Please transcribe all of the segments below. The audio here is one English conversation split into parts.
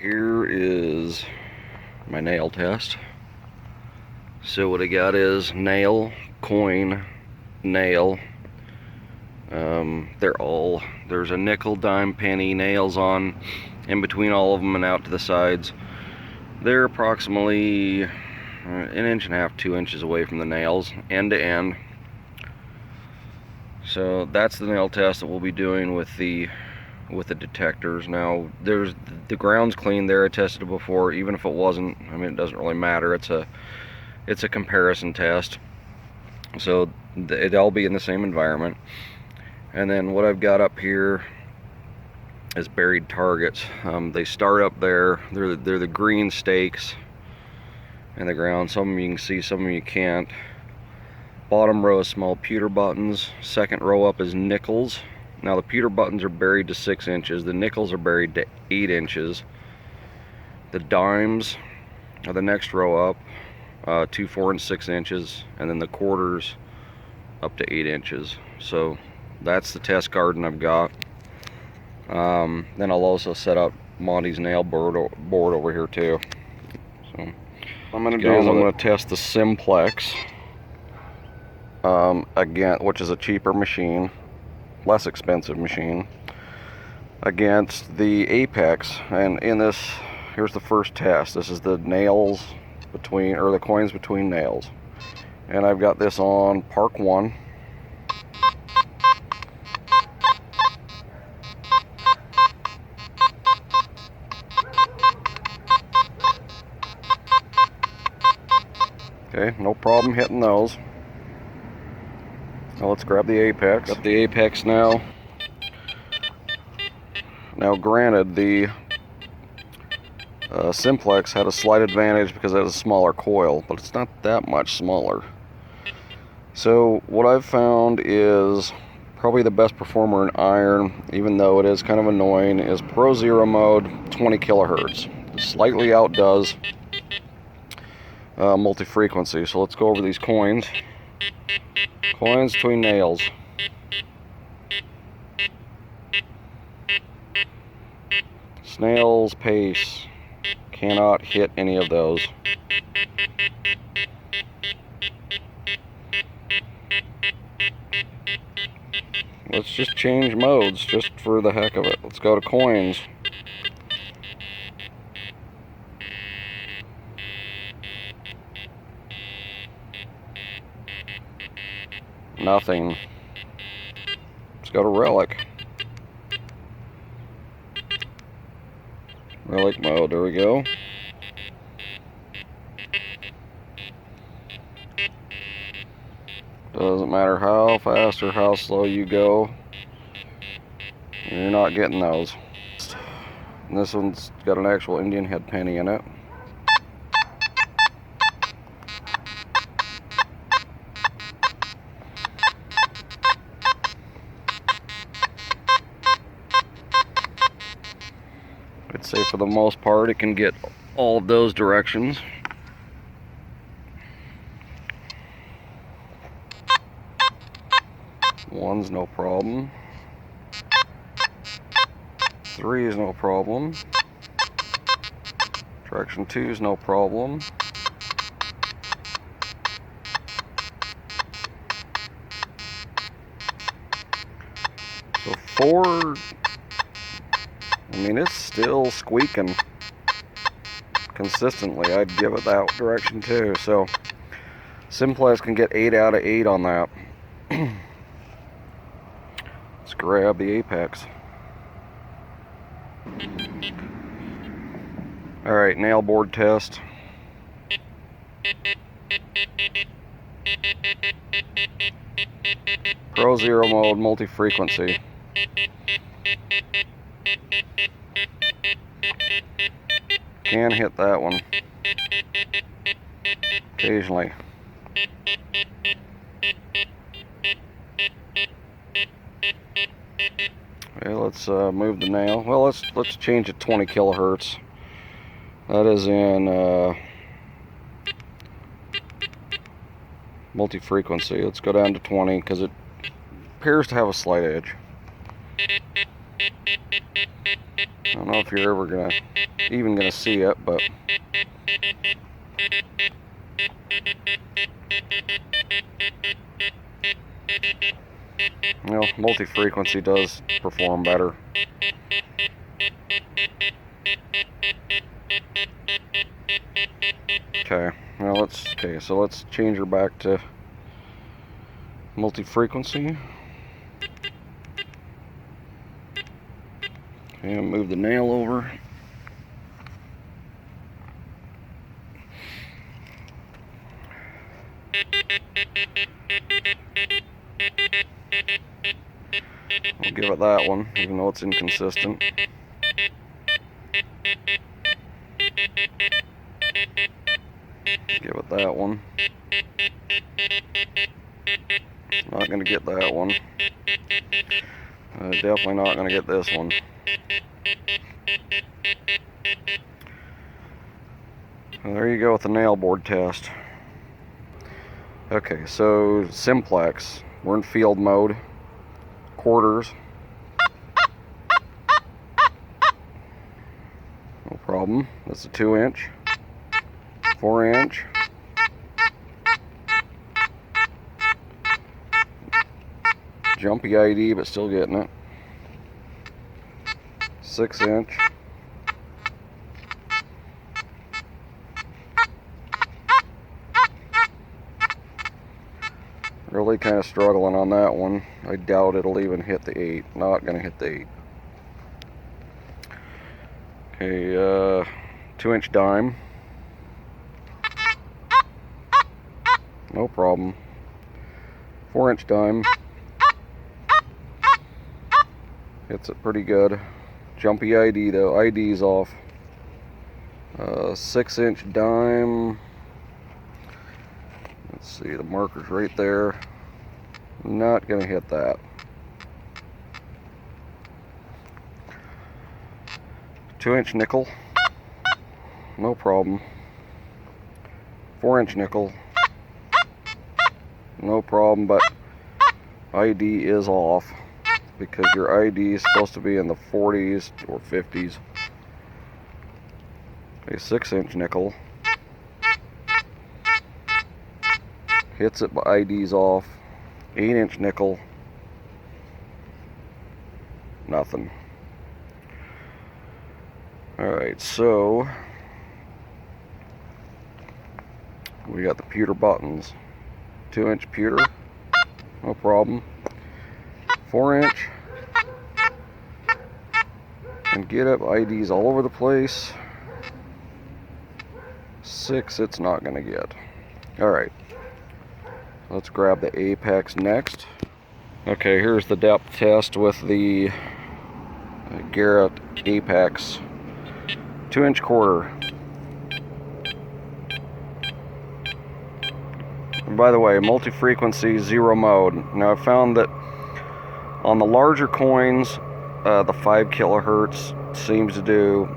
Here is my nail test. So what I got is nail, coin, nail. There's a nickel, dime, penny nails on in between all of them and out to the sides. They're approximately an inch and a half, 2 inches away from the nails, end to end. So that's the nail test that we'll be doing with the detectors. Now the ground's clean there. I tested it before. Even if it wasn't, I mean, it doesn't really matter. It's a comparison test, so it'll all be in the same environment. And then what I've got up here is buried targets. They start up there. They're the green stakes in the ground. Some of them you can see, some of them you can't. Bottom row is small pewter buttons. Second row up is nickels. Now the pewter buttons are buried to 6 inches. The nickels are buried to 8 inches. The dimes are the next row up, 2, 4, and 6 inches, and then the quarters up to 8 inches. So that's the test garden I've got. Then I'll also set up Monte's nail board over here too. So what I'm going to do is I'm going to test the Simplex again, which is a cheaper machine, less expensive machine, against the Apex. And in this, here's the first test. This is the nails between, or the coins between nails, and I've got this on Park 1. Okay, no problem hitting those. Now let's grab the Apex. Got the Apex now. Now granted, the Simplex had a slight advantage because it has a smaller coil, but it's not that much smaller. So what I've found is probably the best performer in iron, even though it is kind of annoying, is Pro Zero mode, 20 kilohertz. It slightly outdoes multi-frequency. So let's go over these coins. Coins between nails. Snail's pace. Cannot hit any of those. Let's just change modes just for the heck of it. Let's go to coins. Nothing. Let's go to relic. Relic mode, there we go. Doesn't matter how fast or how slow you go, you're not getting those. And this one's got an actual Indian head penny in it. I'd say for the most part it can get all of those directions. One's no problem. 3 is no problem. Direction 2 is no problem. So 4, I mean, it's still squeaking consistently. I'd give it that direction too. So Simplex can get 8 out of 8 on that. Let's grab the Apex. Alright, nail board test. Pro Zero mode, multi-frequency. Can hit that one occasionally. Okay, let's move the nail. Well, let's change it 20 kilohertz. That is in multi-frequency. Let's go down to 20 because it appears to have a slight edge. I don't know if you're ever even gonna see it, but you know, multi-frequency does perform better. Okay, now so let's change her back to multi-frequency. And move the nail over. I'll give it that one, even though it's inconsistent. Give it that one. Not going to get that one. Definitely not going to get this one. Well, there you go with the nail board test. Okay, so Simplex. We're in field mode. Quarters. No problem. That's a 2-inch. 4-inch. Jumpy ID, but still getting it. 6-inch. Really kind of struggling on that one. I doubt it'll even hit the 8. Not going to hit the 8. Okay, 2-inch dime. No problem. 4-inch dime. Hits it pretty good. Jumpy ID though. ID's off. 6-inch dime. Let's see, the marker's right there. Not gonna hit that. 2-inch nickel. No problem. 4-inch nickel. No problem, but ID is off because your ID is supposed to be in the 40s or 50s. A 6-inch nickel. Hits it, but ID's off. 8-inch nickel. Nothing. Alright, so we got the pewter buttons. 2-inch pewter. No problem. 4-inch. And get up, IDs all over the place. 6, it's not going to get. Alright. Let's grab the Apex next. Okay, here's the depth test with the Garrett Apex 2-inch quarter. And by the way, multi-frequency, 0 mode. Now I found that on the larger coins, the 5 kilohertz seems to do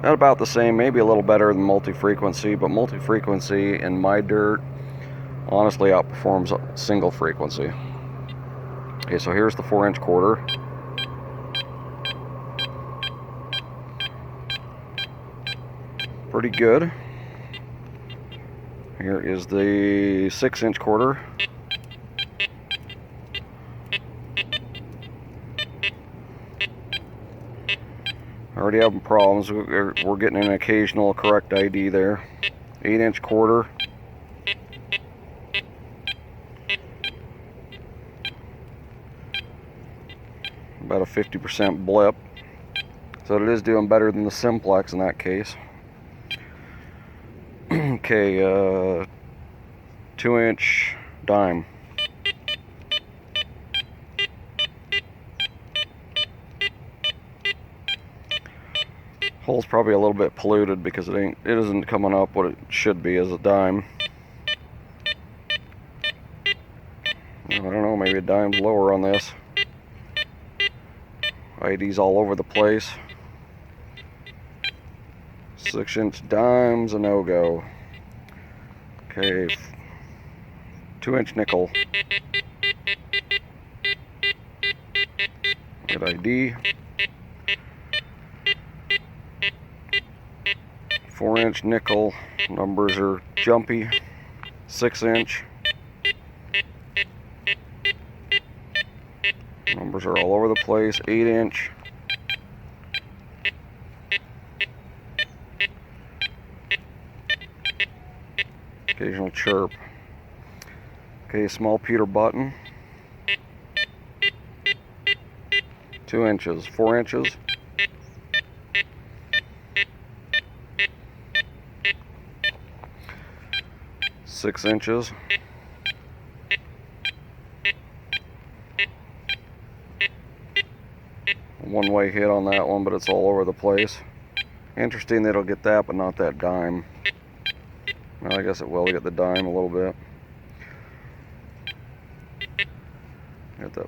about the same, maybe a little better than multi-frequency, but multi-frequency in my dirt honestly outperforms single frequency. Okay, so here's the 4-inch quarter. Pretty good. Here is the 6-inch quarter. Already having problems. We're getting an occasional correct ID there. 8-inch quarter. About a 50% blip. So it is doing better than the Simplex in that case. Okay, 2-inch dime. Hole's probably a little bit polluted because it isn't coming up what it should be as a dime. I don't know, maybe a dime's lower on this. ID's all over the place. 6-inch dime's a no-go. Okay, 2-inch nickel. Hit ID. 4-inch nickel, numbers are jumpy. 6-inch, numbers are all over the place. 8-inch, occasional chirp. Okay, small Peter button. 2 inches, 4 inches. 6 inches. One-way hit on that one, but it's all over the place. Interesting that it'll get that, but not that dime. Well, I guess it will get the dime a little bit. Got the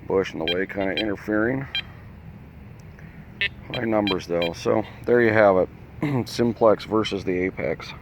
bush in the way kind of interfering. High numbers though. So there you have it. Simplex versus the Apex.